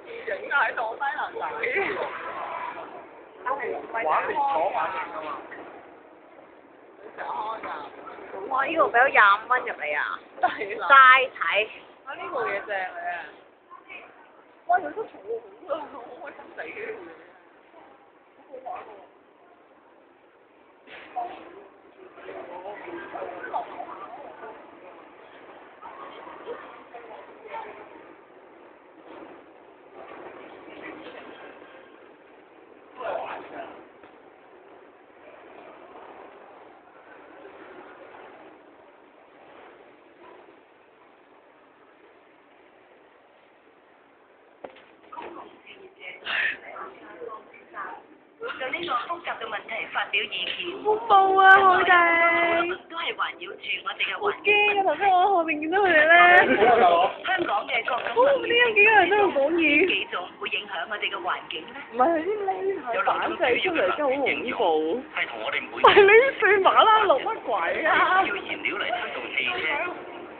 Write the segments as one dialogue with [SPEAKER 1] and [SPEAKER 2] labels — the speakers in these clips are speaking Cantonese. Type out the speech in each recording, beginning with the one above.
[SPEAKER 1] 影喺度低能仔。
[SPEAKER 2] 玩連鎖反應㗎嘛。
[SPEAKER 1] 成日開㗎。
[SPEAKER 3] 哇！呢個俾咗25蚊入嚟啊！
[SPEAKER 1] 係啦。
[SPEAKER 3] 齋睇。
[SPEAKER 1] 啊呢個嘢正嘅。哇！有得嘈喎，好開心死嘅呢個嘢。好好玩喎。
[SPEAKER 4] 就呢個複雜嘅問題發表意見。
[SPEAKER 3] 恐怖啊！佢哋。
[SPEAKER 4] 都係環繞住我哋嘅
[SPEAKER 3] 好
[SPEAKER 4] 環境。
[SPEAKER 3] 驚啊！頭先我喺後面見到佢哋咧。
[SPEAKER 4] 香港嘅各種
[SPEAKER 3] 哦，點解幾個人都喺度講嘢？
[SPEAKER 4] 幾種會影響我哋嘅環境咧？
[SPEAKER 3] 唔係係啲匿係反射出嚟，真係好恐怖。
[SPEAKER 2] 係同我哋每
[SPEAKER 3] 但係你啲對馬拉綠乜鬼啊？
[SPEAKER 2] 要燃料嚟推動汽車、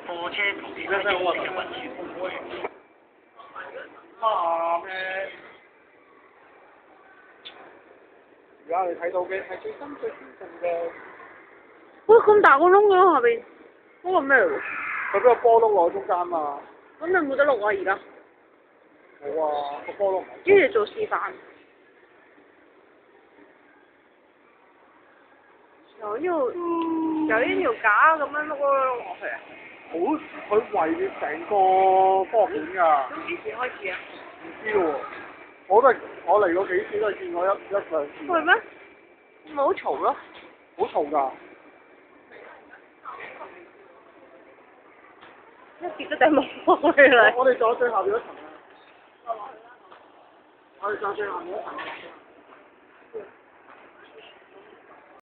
[SPEAKER 2] 貨車同其他形式嘅運輸。咩？而家你睇到嘅係最新最先進嘅。
[SPEAKER 3] 喂，咁大個窿嘅下邊，嗰個咩嚟？
[SPEAKER 2] 佢俾個波窿落中間嘛。
[SPEAKER 3] 咁你冇得錄啊而家？
[SPEAKER 2] 冇啊，個波窿。
[SPEAKER 3] 跟住做示範。有呢條架咁樣碌落去啊！
[SPEAKER 2] 好，佢圍住成個科學館㗎。
[SPEAKER 3] 咁幾時開始啊？
[SPEAKER 2] 唔知喎，我嚟過幾次都係見過一兩次。
[SPEAKER 3] 係咩？咪好嘈咯！
[SPEAKER 2] 好嘈㗎。
[SPEAKER 3] 一跌都頂冇落去啦。
[SPEAKER 2] 我哋仲有最後邊一層啊！我哋仲有最後邊一層。